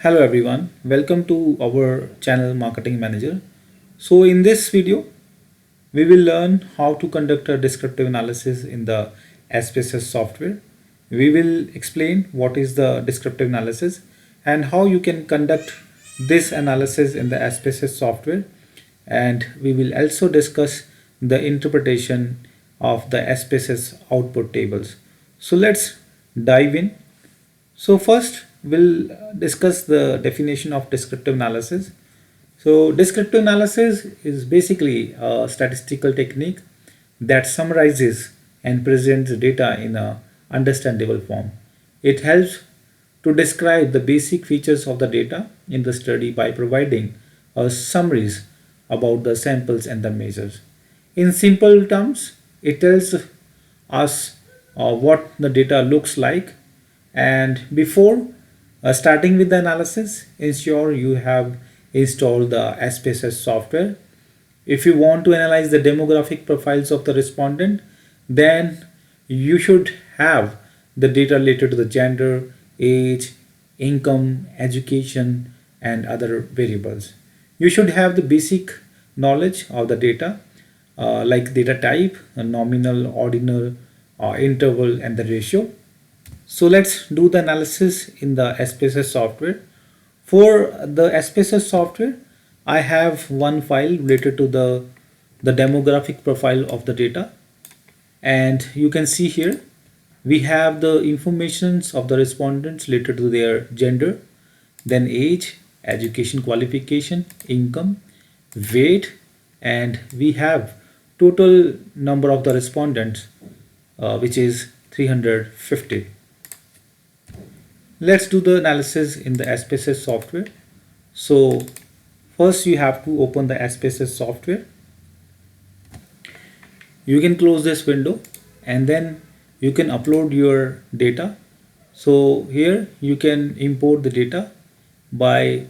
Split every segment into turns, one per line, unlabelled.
Hello everyone, welcome to our channel Marketing Manager. So in this video, we will learn how to conduct a descriptive analysis in the SPSS software. We will explain what is the descriptive analysis and how you can conduct this analysis in the SPSS software. And we will also discuss the interpretation of the SPSS output tables. So let's dive in. So first we'll discuss the definition of descriptive analysis. So descriptive analysis is basically a statistical technique that summarizes and presents data in a understandable form. It helps to describe the basic features of the data in the study by providing summaries about the samples and the measures. In simple terms, it tells us what the data looks like, and before starting with the analysis, ensure you have installed the SPSS software. If you want to analyze the demographic profiles of the respondent, then you should have the data related to the gender, age, income, education, and other variables. You should have the basic knowledge of the data, like data type, nominal, ordinal, interval, and the ratio. So let's do the analysis in the SPSS software. For the SPSS software, I have one file related to the demographic profile of the data. And you can see here, we have the informations of the respondents related to their gender, then age, education qualification, income, weight, and we have total number of the respondents, which is 350. Let's do the analysis in the SPSS software. So first you have to open the SPSS software. You can close this window and then you can upload your data. So here you can import the data by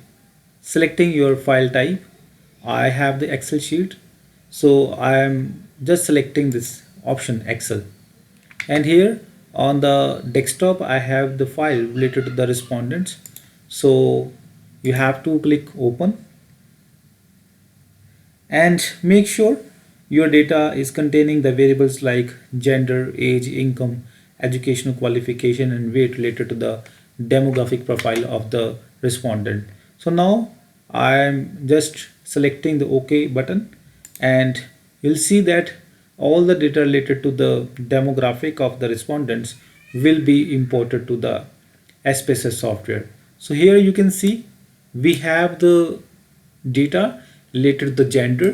selecting your file type. I have the Excel sheet, so I am just selecting this option Excel, and here on the desktop I have the file related to the respondents. So you have to click open and make sure your data is containing the variables like gender, age, income, educational qualification, and weight related to the demographic profile of the respondent. So now I am just selecting the OK button, and you'll see that all the data related to the demographic of the respondents will be imported to the SPSS software. So here you can see we have the data related to the gender,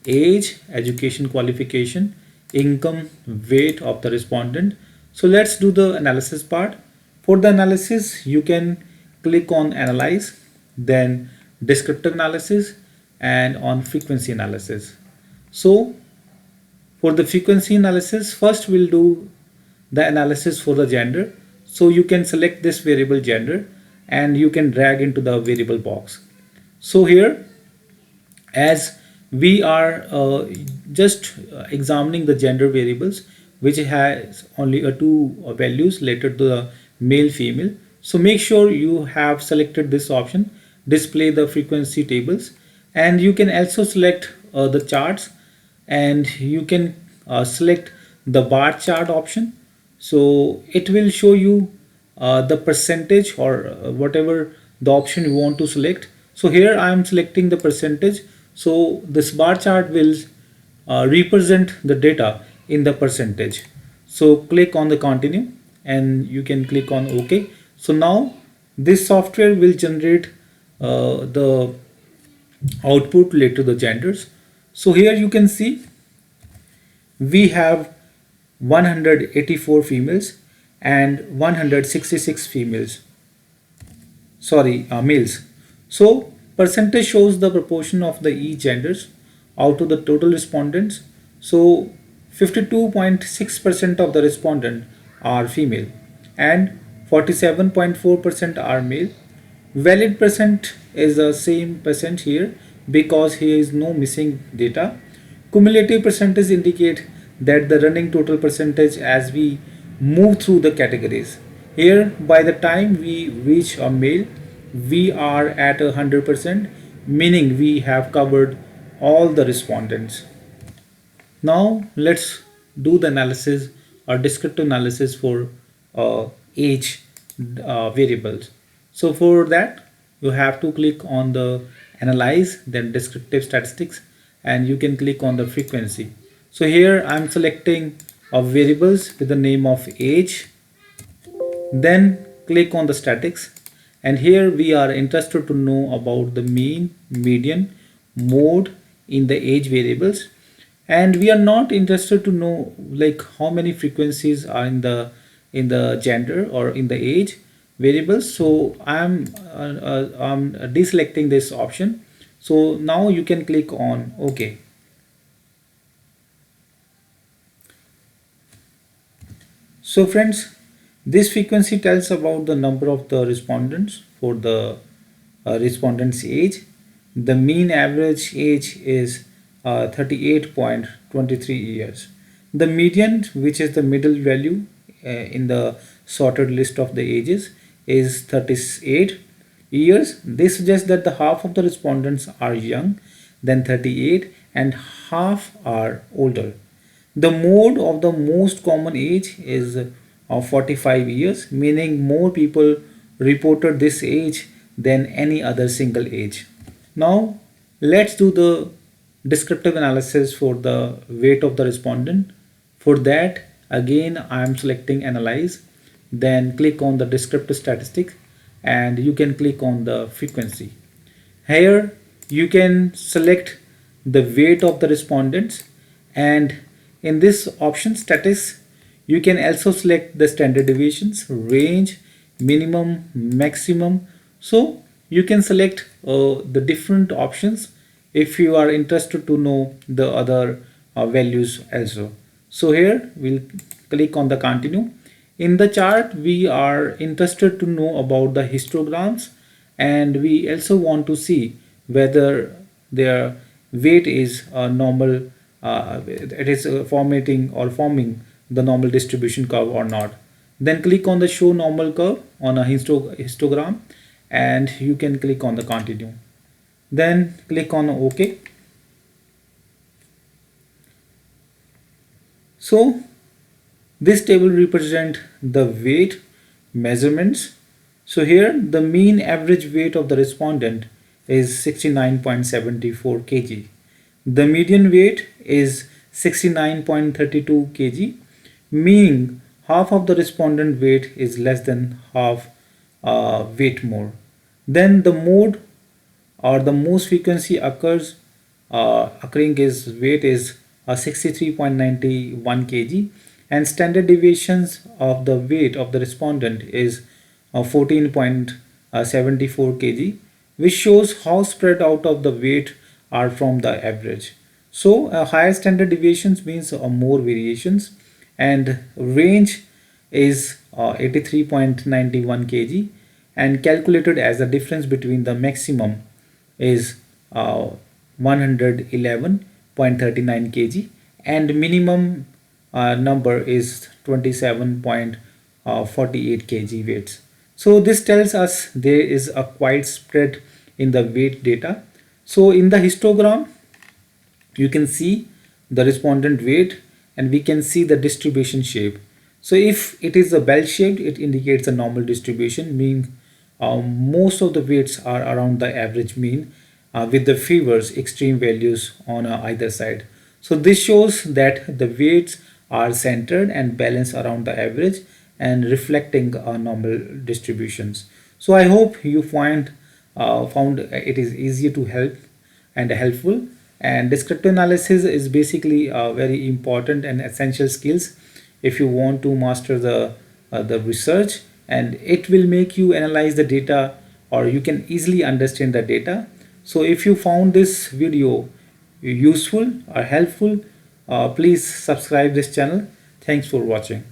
age, education qualification, income, weight of the respondent. So let's do the analysis part. For the analysis, you can click on analyze, then descriptive analysis, and on frequency analysis. So for the frequency analysis, first we'll do the analysis for the gender. So you can select this variable gender and you can drag into the variable box. So here, as we are just examining the gender variables, which has only two values related to the male female. So make sure you have selected this option, display the frequency tables, and you can also select the charts, and you can select the bar chart option. So it will show you the percentage or whatever the option you want to select. So here I am selecting the percentage. So this bar chart will represent the data in the percentage. So click on the continue and you can click on OK. So now this software will generate the output related to the genders. So here you can see we have 184 females and 166 males. So percentage shows the proportion of the each genders out of the total respondents. So 52.6% of the respondent are female and 47.4% are male. Valid percent is the same percent here because here is no missing data. Cumulative percentage indicate that the running total percentage as we move through the categories. Here by the time we reach a male, we are at 100%, meaning we have covered all the respondents. Now let's do the analysis or descriptive analysis for age variables. So for that, you have to click on the analyze, then descriptive statistics, and you can click on the frequency. So here I'm selecting variables with the name of age, then click on the statics, and here we are interested to know about the mean, median, mode in the age variables, and we are not interested to know like how many frequencies are in the gender or in the age variables. So I'm deselecting this option. So now you can click on OK. So friends, this frequency tells about the number of the respondents for the respondent's age. The mean average age is 38.23 years. The median, which is the middle value in the sorted list of the ages, is 38 years. This suggests that the half of the respondents are young than 38 and half are older. The mode of the most common age is 45 years, meaning more people reported this age than any other single age. Now, let's do the descriptive analysis for the weight of the respondent. For that, again, I am selecting analyze, then click on the descriptive statistics, and you can click on the frequency. Here, you can select the weight of the respondents, and in this option statistics, you can also select the standard deviations, range, minimum, maximum. So you can select the different options if you are interested to know the other values also. So here we'll click on the continue. In the chart, we are interested to know about the histograms, and we also want to see whether their weight is normal, it is formatting or forming the normal distribution curve or not. Then click on the show normal curve on a histogram, and you can click on the continue. Then click on OK. So this table represents the weight measurements. So here the mean average weight of the respondent is 69.74 kg. The median weight is 69.32 kg, meaning half of the respondent weight is less than half weight more. Then the mode or the most frequency occurring is weight is 63.91 kg, and standard deviations of the weight of the respondent is 14.74 kg, which shows how spread out of the weight are from the average. So higher standard deviations means more variations, and range is 83.91 kg, and calculated as the difference between the maximum is 111.39 kg, and minimum number is 27.48 kg weights. So this tells us there is a quite spread in the weight data. So in the histogram, you can see the respondent weight, and we can see the distribution shape. So if it is a bell shaped, it indicates a normal distribution, meaning most of the weights are around the average mean, with the fevers extreme values on either side. So this shows that the weights are centered and balanced around the average and reflecting normal distributions. So I hope you found it is easy to help and helpful. And descriptive analysis is basically very important and essential skills if you want to master the research, and it will make you analyze the data, or you can easily understand the data. So if you found this video useful or helpful, please subscribe this channel. Thanks for watching.